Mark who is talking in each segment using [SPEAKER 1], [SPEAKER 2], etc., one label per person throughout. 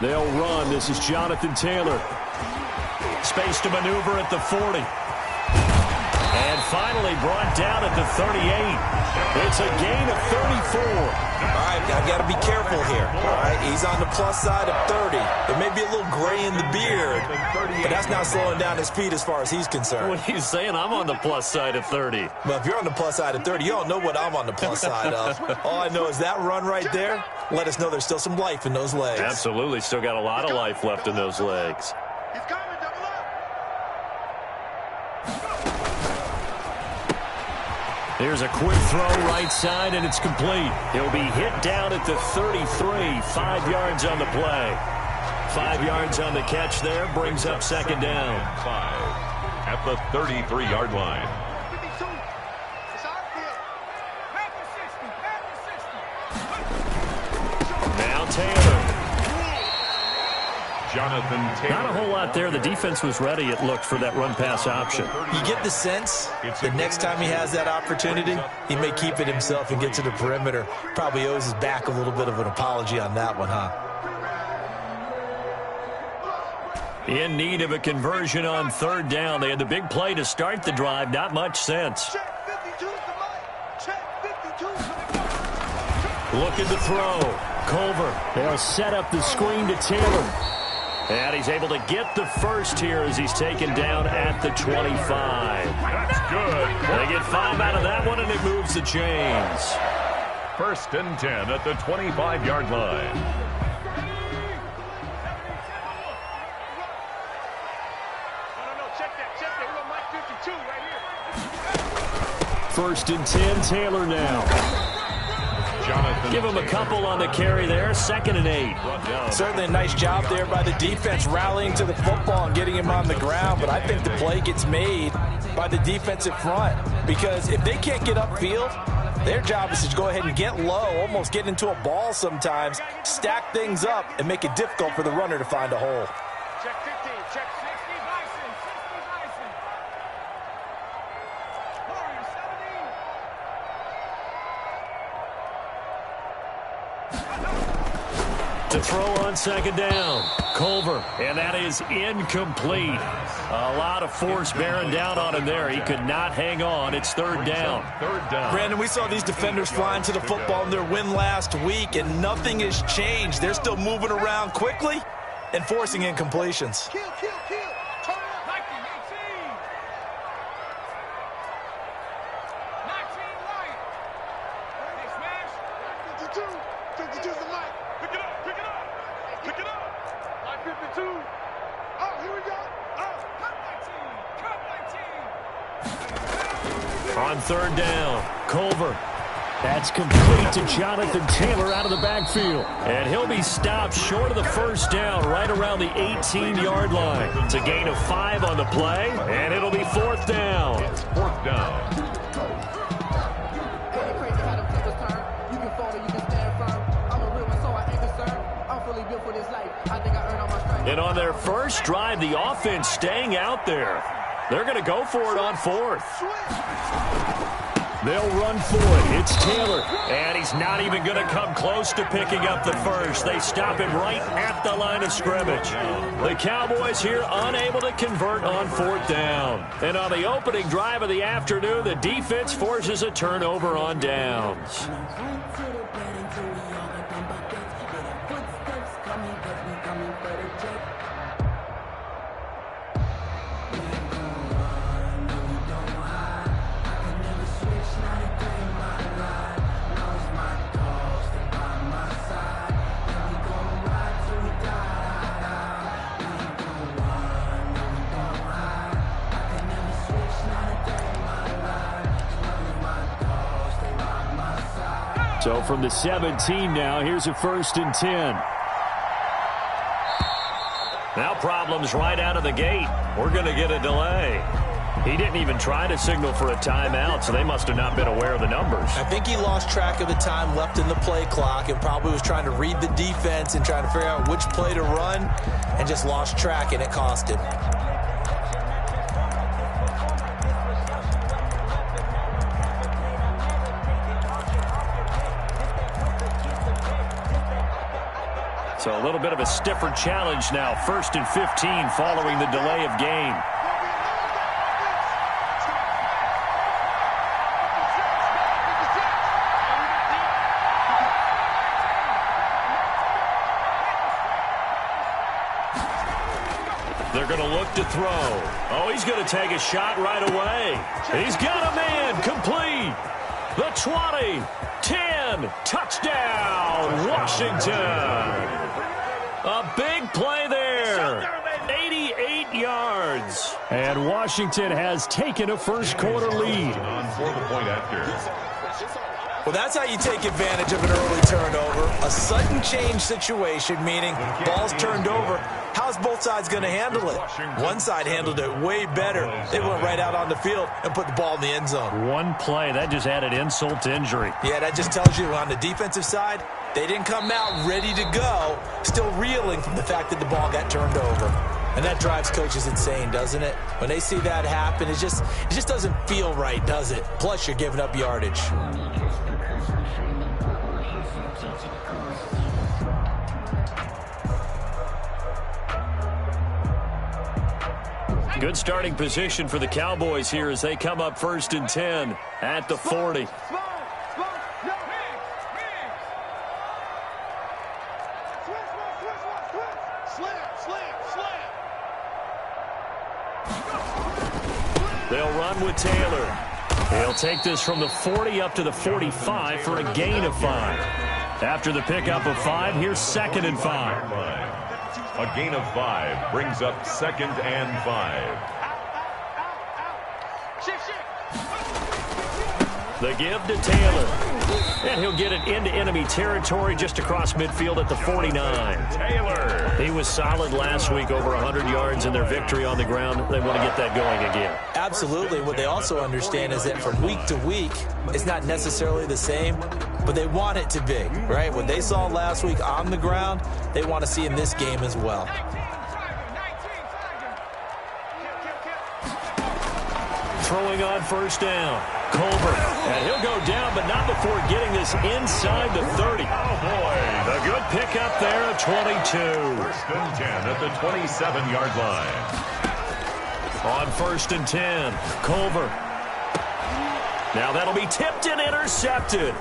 [SPEAKER 1] They'll run. This is Jonathan Taylor. Space to maneuver at the 40. And finally brought down at the 38. It's a gain of 34.
[SPEAKER 2] All right, I've got to be careful here. All right, he's on the plus side of 30. There may be a little gray in the beard, but that's not slowing down his speed as far as he's concerned.
[SPEAKER 1] What are you saying? I'm on the plus side of 30.
[SPEAKER 2] Well, if you're on the plus side of 30, you don't know what I'm on the plus side of. All I know is that run right there let us know there's still some life in those legs.
[SPEAKER 1] Absolutely. Still got a lot of life left in those legs.
[SPEAKER 3] He's coming, double up.
[SPEAKER 1] Here's a quick throw right side, and it's complete. He'll be hit down at the 33, 5 yards on the play. 5 yards on the catch there, brings up second down.
[SPEAKER 4] 5 at the 33-yard line.
[SPEAKER 1] Now Taylor.
[SPEAKER 4] Jonathan Taylor.
[SPEAKER 1] Not a whole lot there. The defense was ready, it looked, for that run-pass option.
[SPEAKER 2] You get the sense the next time he has that opportunity, he may keep it himself and get to the perimeter. Probably owes his back a little bit of an apology on that one, huh?
[SPEAKER 1] In need of a conversion on third down. They had the big play to start the drive. Not much sense. Looking to throw. Culver. They'll set up the screen to Taylor. And he's able to get the first here as he's taken down at the 25.
[SPEAKER 4] That's good.
[SPEAKER 1] They get 5 out of that one, and it moves the chains.
[SPEAKER 4] 1st and 10 at the 25-yard line.
[SPEAKER 1] First and 10, Taylor now.
[SPEAKER 4] Jonathan
[SPEAKER 1] Give him a couple on the carry there. 2nd and 8.
[SPEAKER 2] Certainly a nice job there by the defense rallying to the football and getting him on the ground, but I think the play gets made by the defensive front because if they can't get upfield, their job is to go ahead and get low, almost get into a ball sometimes, stack things up, and make it difficult for the runner to find a hole.
[SPEAKER 3] Check 15, check 60, Bison, 60, Bison. Warrior 17.
[SPEAKER 1] To throw on 2nd down. Culver. And that is incomplete. A lot of force bearing down on him there. He could not hang on. It's 3rd down.
[SPEAKER 4] 3rd down.
[SPEAKER 2] Brandon, we saw these defenders flying to the football in their win last week, and nothing has changed. They're still moving around quickly and forcing incompletions.
[SPEAKER 3] Kill, kill, kill. Turn up. 19, 19 right. They smash. 52. 52 is the mic. Pick it up, pick it up. Pick it up. Line 52. Oh, here we go. Oh, cut 19. Cut 19.
[SPEAKER 1] On 3rd down. Culver. That's complete to Jonathan Taylor out of the backfield. And he'll be stopped short of the 1st down right around the 18-yard line. It's a gain of 5 on the play, and it'll be 4th down.
[SPEAKER 4] It's 4th down.
[SPEAKER 1] And on their first drive, the offense staying out there. They're going to go for it on 4th. They'll run for it. It's Taylor. And he's not even going to come close to picking up the first. They stop him right at the line of scrimmage. The Cowboys here unable to convert on 4th down. And on the opening drive of the afternoon, the defense forces a turnover on downs. So from the 17 now, here's a 1st and 10. Now problems right out of the gate. We're going to get a delay. He didn't even try to signal for a timeout, so they must have not been aware of the numbers.
[SPEAKER 2] I think he lost track of the time left in the play clock and probably was trying to read the defense and trying to figure out which play to run and just lost track, and it cost him.
[SPEAKER 1] So a little bit of a stiffer challenge now. 1st and 15 following the delay of game. They're going to look to throw. Oh, he's going to take a shot right away. He's got a man. Complete. The 20, 10, touchdown, Washington. A big play there. 88 yards. And Washington has taken a first-quarter lead.
[SPEAKER 4] For the point after.
[SPEAKER 2] Well, that's how you take advantage of an early turnover. A sudden change situation, meaning ball's turned over. How's both sides going to handle it? One side handled it way better. They went right out on the field and put the ball in the end zone.
[SPEAKER 1] One play, that just added insult to injury.
[SPEAKER 2] Yeah, that just tells you on the defensive side, they didn't come out ready to go, still reeling from the fact that the ball got turned over. And that drives coaches insane, doesn't it? When they see that happen, it just doesn't feel right, does it? Plus, you're giving up yardage.
[SPEAKER 1] Good starting position for the Cowboys here as they come up 1st and 10 at the 40. They'll run with Taylor. He'll take this from the 40 up to the 45 for a gain of 5. After the pickup of 5, here's 2nd and 5.
[SPEAKER 4] A gain of 5 brings up 2nd and 5.
[SPEAKER 1] The give to Taylor. And he'll get it into enemy territory just across midfield at the 49.
[SPEAKER 4] Taylor.
[SPEAKER 1] He was solid last week, over 100 yards in their victory on the ground. They want to get that going again.
[SPEAKER 2] Absolutely. What they also understand is that from week to week, it's not necessarily the same, but they want it to be, right? What they saw last week on the ground, they want to see in this game as well.
[SPEAKER 1] Throwing on 1st down. Colbert, and he'll go down, but not before getting this inside the 30.
[SPEAKER 4] Oh, boy.
[SPEAKER 1] A good pickup there of 22.
[SPEAKER 4] 1st and 10 at the 27-yard line.
[SPEAKER 1] On 1st and 10, Culver. Now that'll be tipped and intercepted.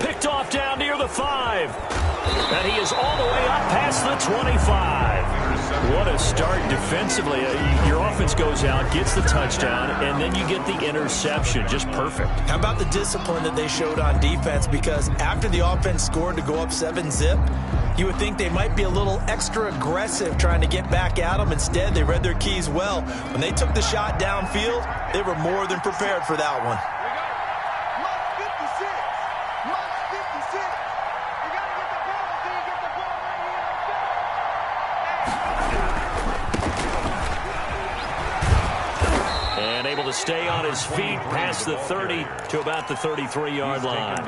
[SPEAKER 1] Picked off down near the 5. And he is all the way up past the 25. What a start defensively. Your offense goes out, gets the touchdown, and then you get the interception. Just perfect.
[SPEAKER 2] How about the discipline that they showed on defense? Because after the offense scored to go up 7-zip, you would think they might be a little extra aggressive trying to get back at them. Instead, they read their keys well. When they took the shot downfield, they were more than prepared for that one.
[SPEAKER 1] To stay on his feet past the 30 to about the 33-yard line.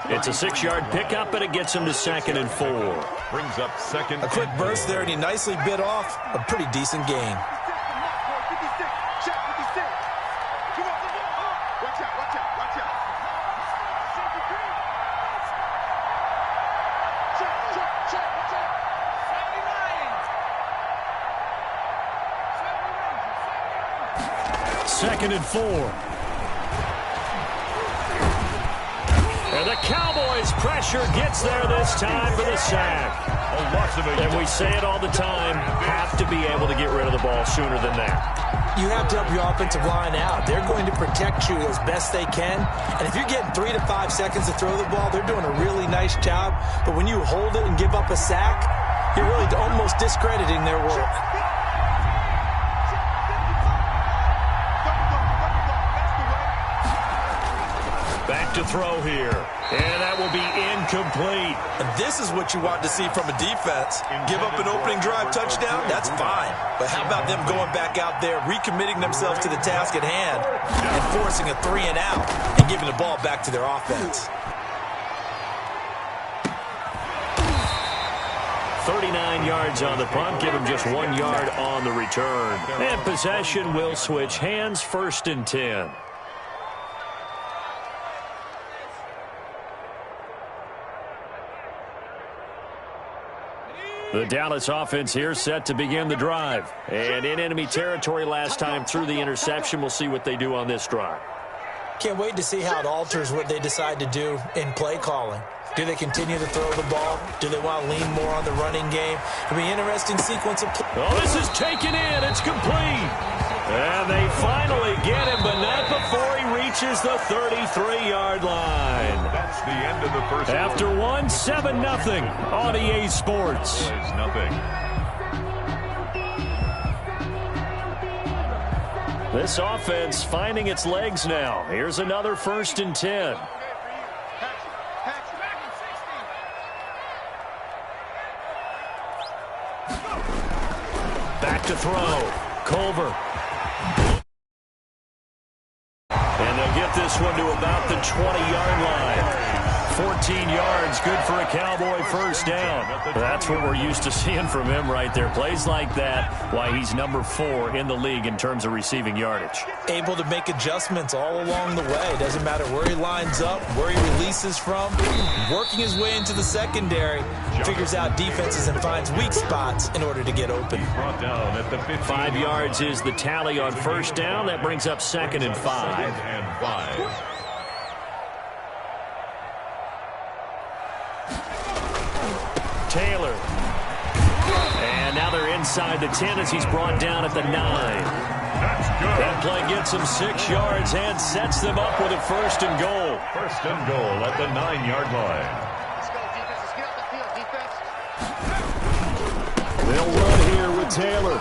[SPEAKER 1] It's a 6-yard pickup, and it gets him to 2nd and 4.
[SPEAKER 4] Brings up 2nd.
[SPEAKER 2] A quick burst there, and he nicely bit off a pretty decent gain.
[SPEAKER 1] Second and 4. And the Cowboys' pressure gets there this time for the sack. And we say it all the time, have to be able to get rid of the ball sooner than that.
[SPEAKER 2] You have to help your offensive line out. They're going to protect you as best they can. And if you're getting 3 to 5 seconds to throw the ball, they're doing a really nice job. But when you hold it and give up a sack, you're really almost discrediting their work.
[SPEAKER 1] Back to throw here. And that will be incomplete.
[SPEAKER 2] And this is what you want to see from a defense. Give up an opening drive touchdown, that's fine. But how about them going back out there, recommitting themselves to the task at hand, and forcing a 3 and out, and giving the ball back to their offense.
[SPEAKER 1] 39 yards on the punt, give him just 1 yard on the return. And possession will switch hands, 1st and 10. The Dallas offense here set to begin the drive. And in enemy territory last time through the interception. We'll see what they do on this drive.
[SPEAKER 2] Can't wait to see how it alters what they decide to do in play calling. Do they continue to throw the ball? Do they want to lean more on the running game? It'll be an interesting sequence of play.
[SPEAKER 1] Oh, this is taken in. It's complete. And they finally get him, but not before he reaches the 33-yard line.
[SPEAKER 4] That's the end of the first.
[SPEAKER 1] After 7-0 on EA Sports.
[SPEAKER 4] Nothing.
[SPEAKER 1] This offense finding its legs now. Here's another 1st and 10. Back to throw. Culver. And they'll get this one to about the 20-yard line. 14 yards, good for a Cowboy first down. That's what we're used to seeing from him right there. Plays like that, why he's number 4 in the league in terms of receiving yardage.
[SPEAKER 2] Able to make adjustments all along the way. Doesn't matter where he lines up, where he releases from. Working his way into the secondary. Figures out defenses and finds weak spots in order to get open.
[SPEAKER 1] 5 yards is the tally on first down. That brings up 2nd and 5. Taylor. And now they're inside the 10 as he's brought down at the 9.
[SPEAKER 4] That's good.
[SPEAKER 1] That play gets him 6 yards and sets them up with a 1st and goal.
[SPEAKER 4] 1st and goal at the 9-yard line.
[SPEAKER 3] Let's go, defense. Let's get off the field, defense.
[SPEAKER 1] They'll run here with Taylor.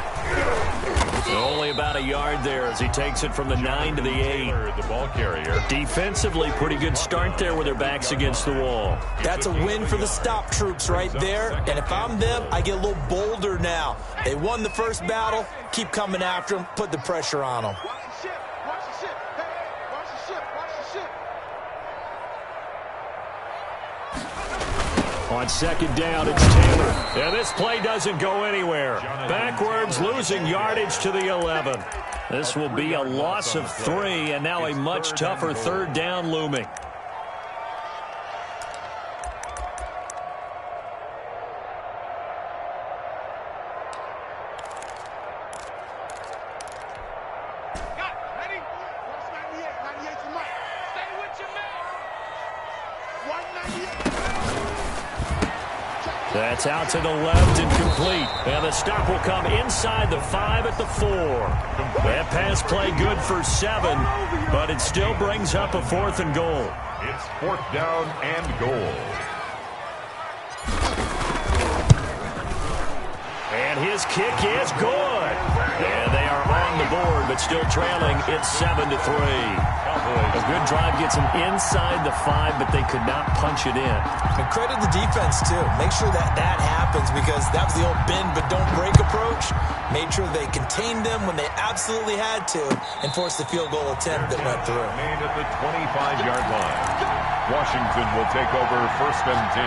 [SPEAKER 1] Only about a yard there as he takes it from the 9 to the 8.
[SPEAKER 4] The ball carrier.
[SPEAKER 1] Defensively, pretty good start there with their backs against the wall.
[SPEAKER 2] That's a win for the stop troops right there. And if I'm them, I get a little bolder now. They won the first battle. Keep coming after them. Put the pressure on them.
[SPEAKER 3] Watch the ship. Watch the ship. Hey, watch the ship. Watch the ship.
[SPEAKER 1] On 2nd down, it's Taylor. And this play doesn't go anywhere. Backwards, losing yardage to the 11. This will be a loss of 3, and now a much tougher 3rd down looming.
[SPEAKER 3] Got it. Ready? Watch 98. 98 for Mike. Stay with your man. 198.
[SPEAKER 1] That's out to the left and complete. And the stop will come inside the 5 at the 4. That pass play good for 7, but it still brings up a 4th and goal.
[SPEAKER 4] It's 4th down and goal.
[SPEAKER 1] And his kick is good. And they are on the board, but still trailing. It's 7-3. A good drive gets them inside the 5, but they could not punch it in.
[SPEAKER 2] And credit the defense, too. Make sure that happens because that was the old bend but don't break approach. Made sure they contained them when they absolutely had to and forced the field goal attempt that went through.
[SPEAKER 4] Made at the 25-yard line. Washington will take over 1st and 10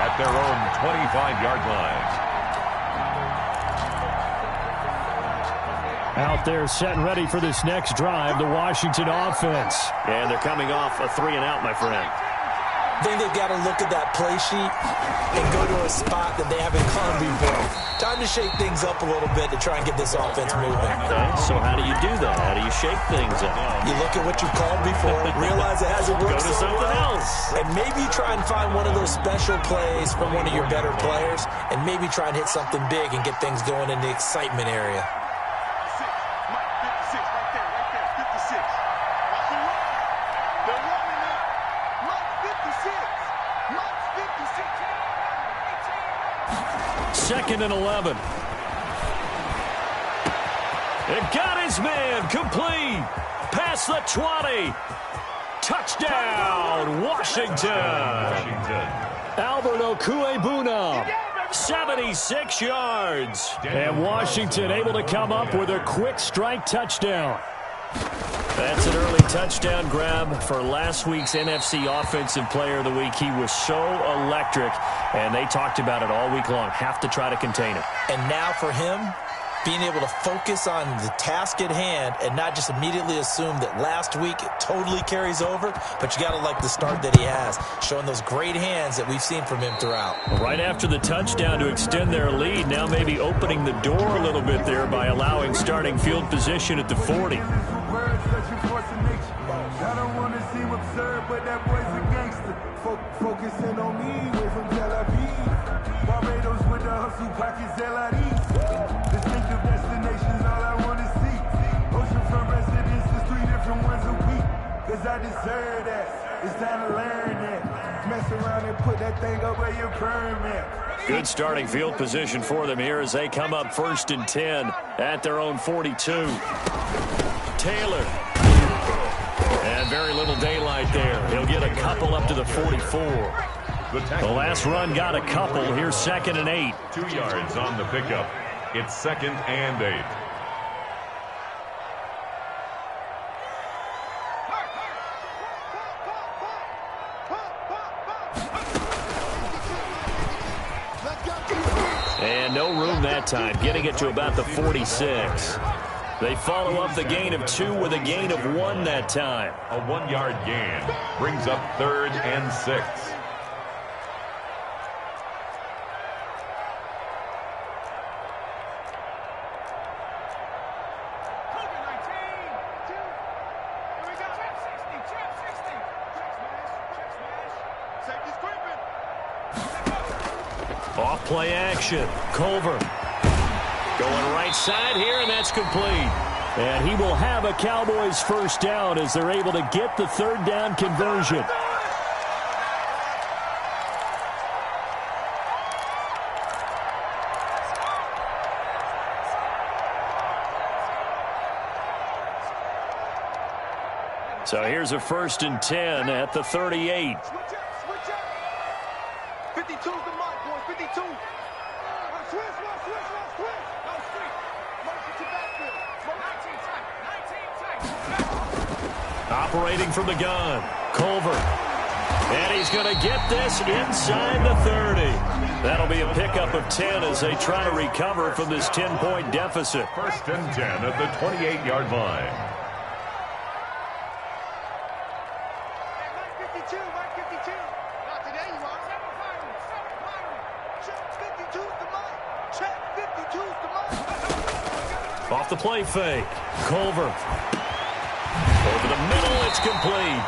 [SPEAKER 4] at their own 25-yard line.
[SPEAKER 1] Out there set and ready for this next drive, the Washington offense. And they're coming off a 3-and-out, my friend.
[SPEAKER 2] I think they've got to look at that play sheet and go to a spot that they haven't gone before. Time to shake things up a little bit to try and get this offense moving.
[SPEAKER 1] Okay, so how do you do that? How do you shake things up?
[SPEAKER 2] You look at what you've called before, realize it hasn't worked
[SPEAKER 1] Go to
[SPEAKER 2] so
[SPEAKER 1] something
[SPEAKER 2] well,
[SPEAKER 1] else.
[SPEAKER 2] and maybe try and find one of those special plays from one of your better players, and maybe try and hit something big and get things going in the excitement area.
[SPEAKER 1] Second and 11. It got his man complete. Past the 20. Touchdown, Washington. Albert Okuebuna, 76 yards. And Washington able to come up with a quick strike touchdown. That's an early touchdown grab for last week's NFC Offensive Player of the Week. He was so electric, and they talked about it all week long. Have to try to contain him.
[SPEAKER 2] And now for him, being able to focus on the task at hand and not just immediately assume that last week it totally carries over, but you got to like the start that he has, showing those great hands that we've seen from him throughout.
[SPEAKER 1] Right after the touchdown to extend their lead, now maybe opening the door a little bit there by allowing starting field position at the 40.
[SPEAKER 3] I don't want to seem absurd, but that boy's a gangster. Focusing on me, way from Tel Aviv. Barbados with the hustle pockets, LIDs. Distinctive destinations, all I want to see. Oceanfront residences, 3 different ones a week. Cause I deserve that. It's time to learn that. Mess around and put that thing up where your permit.
[SPEAKER 1] Good starting field position for them here as they come up 1st and 10 at their own 42. Taylor. And very little daylight there. He'll get a couple up to the 44. The last run got a couple. Here's 2nd and 8.
[SPEAKER 4] 2 yards on the pickup. It's 2nd and 8.
[SPEAKER 1] And no room that time, getting it to about the 46. They follow up the gain of 2 with a gain of 1 that time.
[SPEAKER 4] A 1-yard gain brings up 3rd and 6.
[SPEAKER 1] Off play action. Culver going right side here, and that's complete. And he will have a Cowboys first down as they're able to get the 3rd down conversion. So here's a 1st and 10 at the 38.
[SPEAKER 3] 52's the mark, boys. 52. Switch.
[SPEAKER 1] Operating from the gun, Culver. And he's going to get this inside the 30. That'll be a pickup of 10 as they try to recover from this 10-point deficit.
[SPEAKER 4] 1st and 10 at the 28-yard line.
[SPEAKER 3] Mike 52. Not today, you are. Check 52's the mark. Check 52's the mark.
[SPEAKER 1] Off the play fake, Culver. Over the middle, it's complete.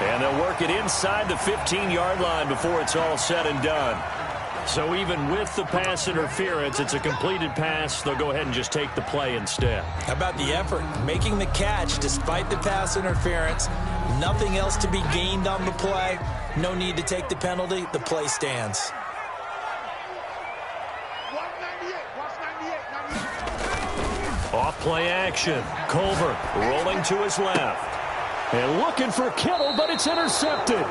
[SPEAKER 1] And they'll work it inside the 15-yard line before it's all said and done. So even with the pass interference, it's a completed pass. They'll go ahead and just take the play instead.
[SPEAKER 2] How about the effort? Making the catch despite the pass interference. Nothing else to be gained on the play. No need to take the penalty. The play stands.
[SPEAKER 1] Off play action. Culver rolling to his left. And looking for Kittle, but it's intercepted.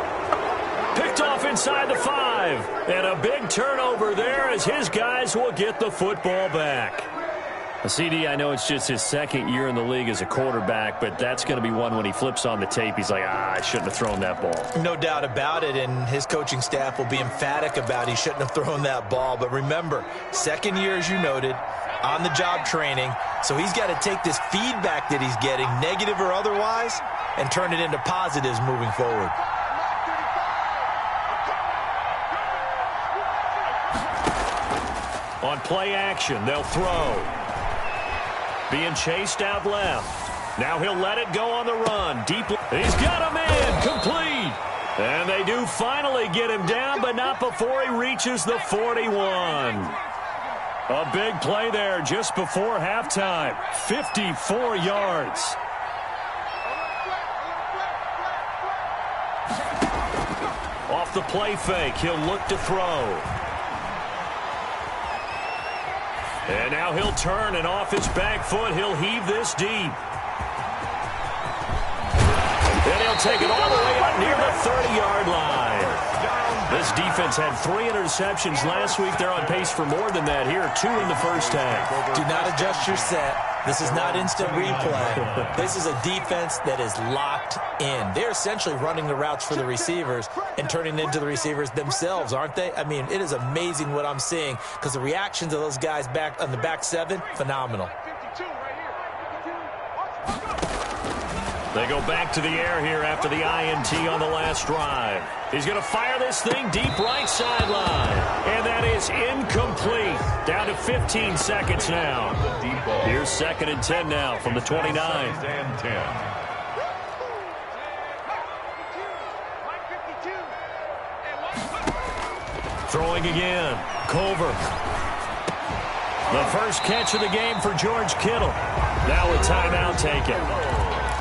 [SPEAKER 1] Picked off inside the 5. And a big turnover there as his guys will get the football back. CD, I know it's just his 2nd year in the league as a quarterback, but that's going to be one when he flips on the tape. He's like, I shouldn't have thrown that ball.
[SPEAKER 2] No doubt about it, and his coaching staff will be emphatic about he shouldn't have thrown that ball. But remember, 2nd year, as you noted, on-the-job training, so he's got to take this feedback that he's getting, negative or otherwise, and turn it into positives moving forward.
[SPEAKER 1] On play action, they'll throw. Being chased out left. Now he'll let it go on the run. Deep. He's got a man. Complete. And they do finally get him down, but not before he reaches the 41. A big play there just before halftime. 54 yards. Off the play fake, he'll look to throw. And now he'll turn, and off his back foot, he'll heave this deep. And he'll take it all the way up near the 30-yard line.
[SPEAKER 4] Down
[SPEAKER 1] This defense had 3 interceptions last week. They're on pace for more than that here. 2 in the first half.
[SPEAKER 2] Do not adjust your set. This is not instant replay. This is a defense that is locked in. They're essentially running the routes for the receivers and turning into the receivers themselves, aren't they? I mean, it is amazing what I'm seeing because the reactions of those guys back on the back 7, phenomenal.
[SPEAKER 1] They go back to the air here after the INT on the last drive. He's going to fire this thing deep right sideline. And that is incomplete. Down to 15 seconds now. Here's 2nd and 10 now from the 29.
[SPEAKER 4] And 10.
[SPEAKER 1] Throwing again. Culver. The first catch of the game for George Kittle. Now a timeout taken.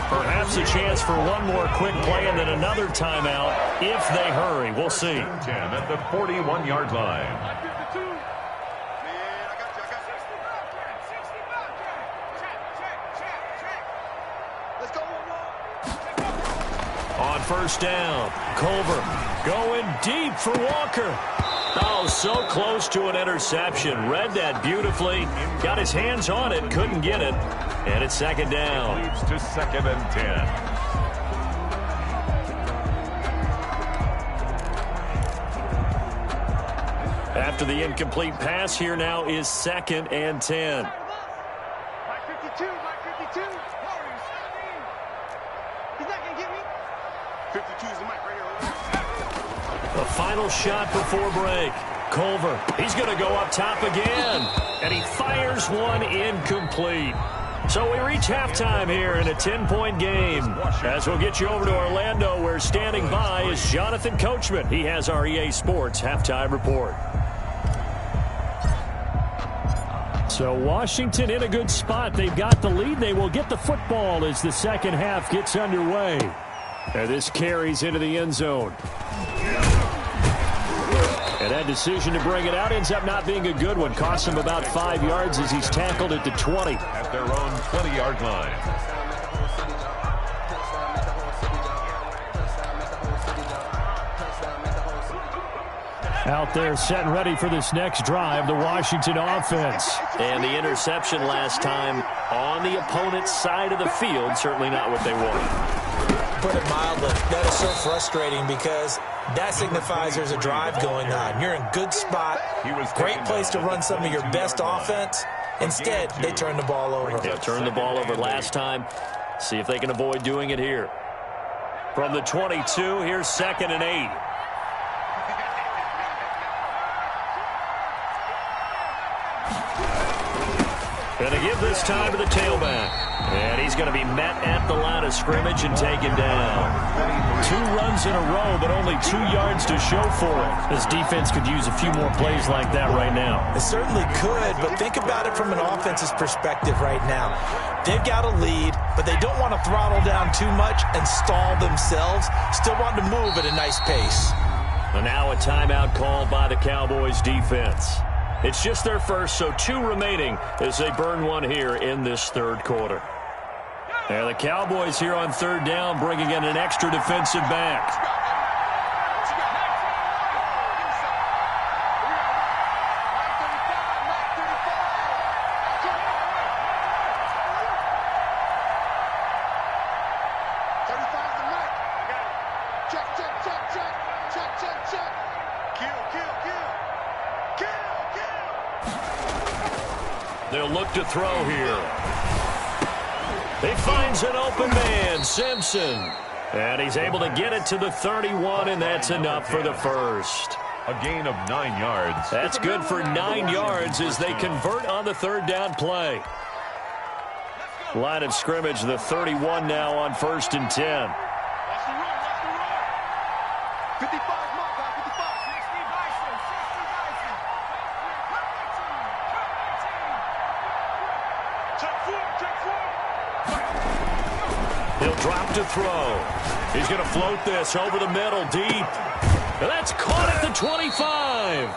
[SPEAKER 1] Perhaps a chance for one more quick play and then another timeout if they hurry. We'll see.
[SPEAKER 4] 10 at the 41-yard line.
[SPEAKER 1] On first down, Culver going deep for Walker. Oh, so close to an interception. Read that beautifully. Got his hands on it, couldn't get it. And it's 2nd down.
[SPEAKER 4] Leads to 2nd and 10.
[SPEAKER 1] After the incomplete pass, here now is 2nd and 10.
[SPEAKER 5] Mike 52, Mike 52. He's not going to get me. 52 is the mic right here.
[SPEAKER 1] The final shot before break. Culver, he's going to go up top again. And he fires one incomplete. So we reach halftime here in a 10-point game. As we'll get you over to Orlando, where standing by is Jonathan Coachman. He has our EA Sports halftime report. So Washington in a good spot. They've got the lead. They will get the football as the second half gets underway. And this carries into the end zone. And that decision to bring it out ends up not being a good one. Costs him about 5 yards as he's tackled at the 20.
[SPEAKER 4] At their own 20-yard line.
[SPEAKER 1] Out there set and ready for this next drive, the Washington offense. And the interception last time on the opponent's side of the field, certainly not what they wanted.
[SPEAKER 2] Put it mildly, that is so frustrating because that signifies there's a drive going on. You're in good spot, great place to run some of your best offense. Instead, they turn the ball over.
[SPEAKER 1] Yeah, turned the ball over last time. See if they can avoid doing it here. From the 22, here's 2nd and 8. Going to give this time to the tailback. And he's going to be met at the line of scrimmage and taken down. 2 runs in a row, but only 2 yards to show for it. This defense could use a few more plays like that right now.
[SPEAKER 2] It certainly could, but think about it from an offense's perspective right now. They've got a lead, but they don't want to throttle down too much and stall themselves. Still want to move at a nice pace.
[SPEAKER 1] And now a timeout called by the Cowboys defense. It's just their first, so 2 remaining as they burn one here in this third quarter. And the Cowboys here on 3rd down bringing in an extra defensive back. They'll look to throw here. He finds an open man, Simpson. And he's able to get it to the 31, and that's enough for the first.
[SPEAKER 4] A gain of 9 yards.
[SPEAKER 1] That's good for 9 yards as they convert on the 3rd down play. Line of scrimmage, the 31 now on 1st and 10.
[SPEAKER 5] 55.
[SPEAKER 1] He'll drop to throw. He's going to float this over the middle deep. And that's caught at the 25.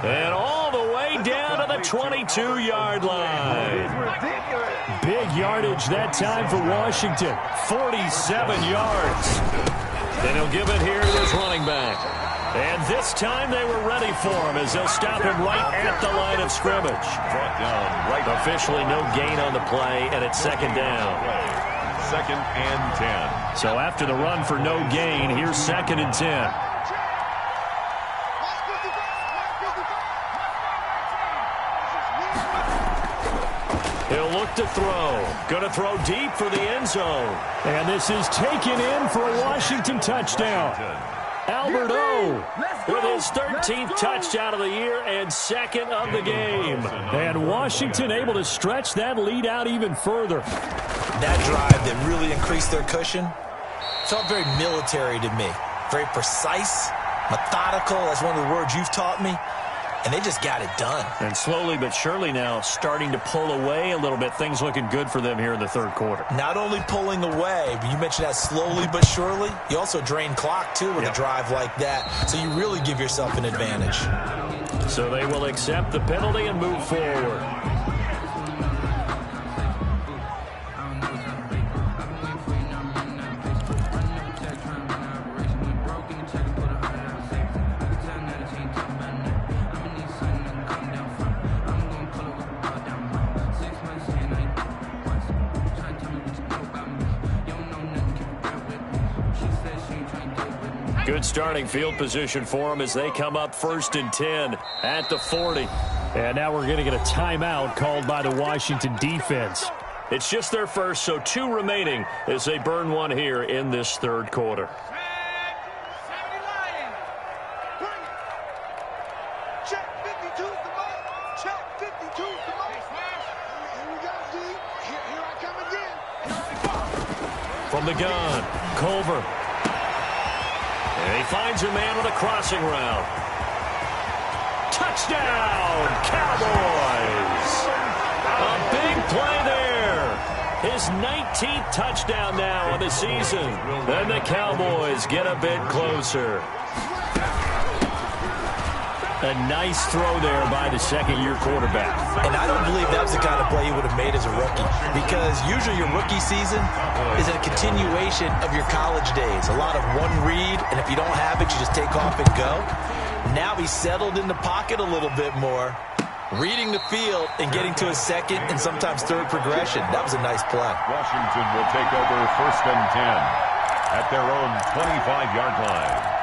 [SPEAKER 1] And all the way down to the 22-yard line. Big yardage that time for Washington. 47 yards. And he'll give it here to his running back. And this time they were ready for him as they'll stop him right at the line of scrimmage.
[SPEAKER 4] Brought down right.
[SPEAKER 1] Officially no gain on the play, and it's second down.
[SPEAKER 4] 2nd and 10.
[SPEAKER 1] So after the run for no gain, here's 2nd and 10. He'll look to throw. Going to throw deep for the end zone. And this is taken in for a Washington touchdown. Albert O with his 13th touchdown of the year and 2nd of the game. And Washington able to stretch that lead out even further.
[SPEAKER 2] That drive that really increased their cushion felt very military to me. Very precise, methodical. That's one of the words you've taught me. And they just got it done.
[SPEAKER 1] And slowly but surely now starting to pull away a little bit. Things looking good for them here in the third quarter.
[SPEAKER 2] Not only pulling away, but you mentioned that slowly but surely. You also drain clock, too, with a drive like that. So you really give yourself an advantage.
[SPEAKER 1] So they will accept the penalty and move forward. Good starting field position for them as they come up 1st and 10 at the 40. And now we're going to get a timeout called by the Washington defense. It's just their first, so 2 remaining as they burn one here in this third quarter.
[SPEAKER 5] Check 52's the ball. Check 52's the ball. Here we go, D. Here I come again.
[SPEAKER 1] From the gun, Culver. And he finds a man with a crossing route. Touchdown, Cowboys! A big play there. His 19th touchdown now of the season. And the Cowboys get a bit closer. A nice throw there by the second-year quarterback.
[SPEAKER 2] And I don't believe that was the kind of play he would have made as a rookie, because usually your rookie season is a continuation of your college days. A lot of one read, and if you don't have it, you just take off and go. Now he's settled in the pocket a little bit more, reading the field and getting to his second and sometimes third progression. That was a nice play.
[SPEAKER 4] Washington will take over 1st and 10 at their own 25-yard line.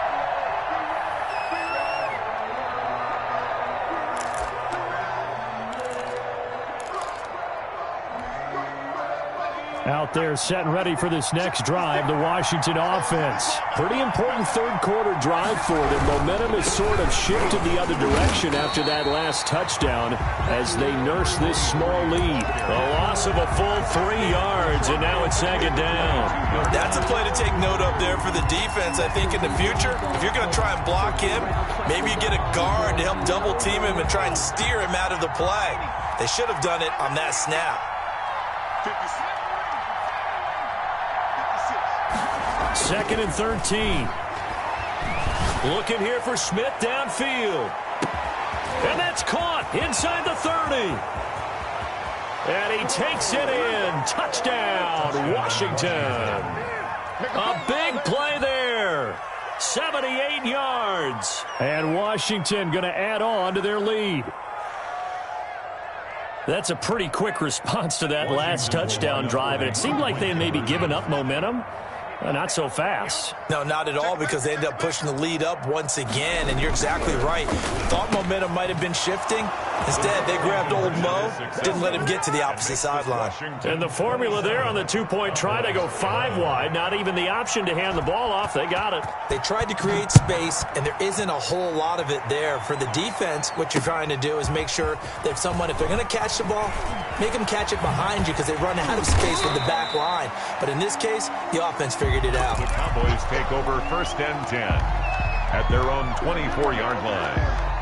[SPEAKER 1] Out there set and ready for this next drive, the Washington offense. Pretty important third quarter drive for them. Momentum has sort of shifted the other direction after that last touchdown as they nurse this small lead. A loss of a full 3 yards, and now it's 2nd down.
[SPEAKER 2] That's a play to take note of there for the defense. I think in the future, if you're going to try and block him, maybe you get a guard to help double team him and try and steer him out of the play. They should have done it on that snap.
[SPEAKER 1] 2nd and 13. Looking here for Smith downfield. And that's caught inside the 30. And he takes it in. Touchdown, Washington. A big play there. 78 yards. And Washington going to add on to their lead. That's a pretty quick response to that last touchdown drive. And it seemed like they had maybe given up momentum. Not so fast.
[SPEAKER 2] No, not at all, because they ended up pushing the lead up once again, and you're exactly right. Thought momentum might have been shifting. Instead, they grabbed old Mo, didn't let him get to the opposite sideline.
[SPEAKER 1] And the formula there on the two-point try to go 5 wide, not even the option to hand the ball off. They got it.
[SPEAKER 2] They tried to create space, and there isn't a whole lot of it there. For the defense, what you're trying to do is make sure that someone, if they're going to catch the ball, make them catch it behind you because they run out of space with the back line. But in this case, the offense figured it out.
[SPEAKER 4] The Cowboys take over 1st and 10 at their own 24-yard line.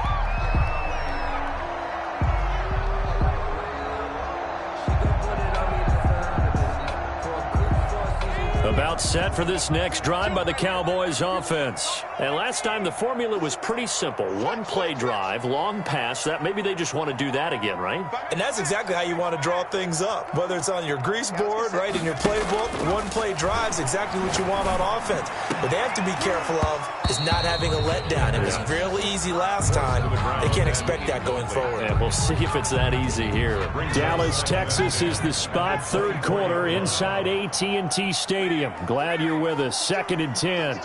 [SPEAKER 1] About set for this next drive by the Cowboys offense. And last time the formula was pretty simple. One play drive, long pass. That maybe they just want to do that again, right?
[SPEAKER 2] And that's exactly how you want to draw things up. Whether it's on your grease board, right, in your playbook, one play drive's exactly what you want on offense. What they have to be careful of is not having a letdown. It was real easy last time. They can't expect that going forward.
[SPEAKER 1] And we'll see if it's that easy here. Dallas, Texas is the spot. Third quarter inside AT&T Stadium. Glad you're with us. 2nd and 10.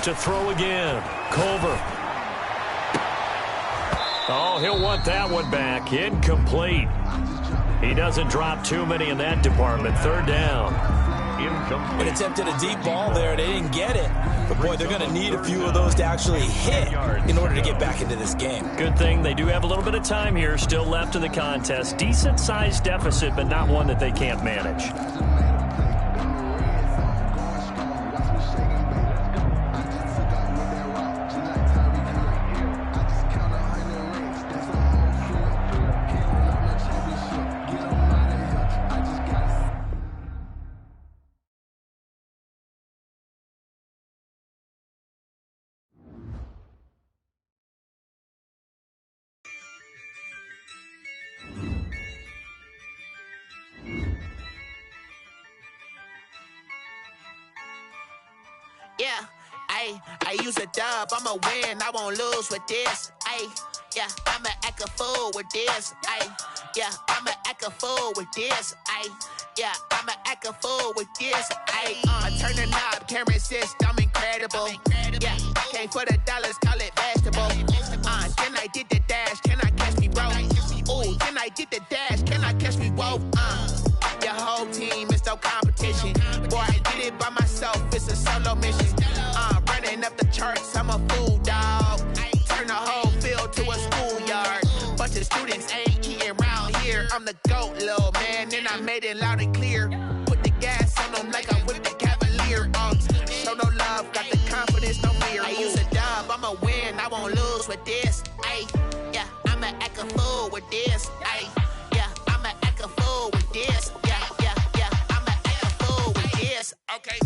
[SPEAKER 1] To throw again. Culver. Oh, he'll want that one back. Incomplete. He doesn't drop too many in that department. 3rd down.
[SPEAKER 2] An attempt at a deep ball there. They didn't get it. But, boy, they're going to need a few of those to actually hit in order to get back into this game.
[SPEAKER 1] Good thing they do have a little bit of time here still left in the contest. Decent-sized deficit, but not one that they can't manage.
[SPEAKER 6] Yeah, I use a dub, I'ma win, I won't lose with this. Yeah, I'ma act a fool with this. Yeah, I'ma act a fool with this. Yeah, I'ma act a fool with this. I turn the knob, can't resist, I'm incredible. Yeah, came for the dollars, call it vegetable. Then I did the dash, can I catch me, bro? Ooh, then I did the dash, can I catch me, whoa? Your whole team is no competition. Boy, I did it by myself, it's a solo mission. Running up the charts, I'm a fool, dog. Turn the whole field to a schoolyard. Bunch of students ain't eating round here. I'm the GOAT, little man, and I made it loud and clear. Put the gas on them like I'm with the Cavalier. Show no love, got the confidence, no fear. I use a dub, I'ma win, I won't lose with this. Yeah, I'ma act a fool with this. Yeah, I'ma act a fool with this. Yeah, I'ma act a fool with this. Okay.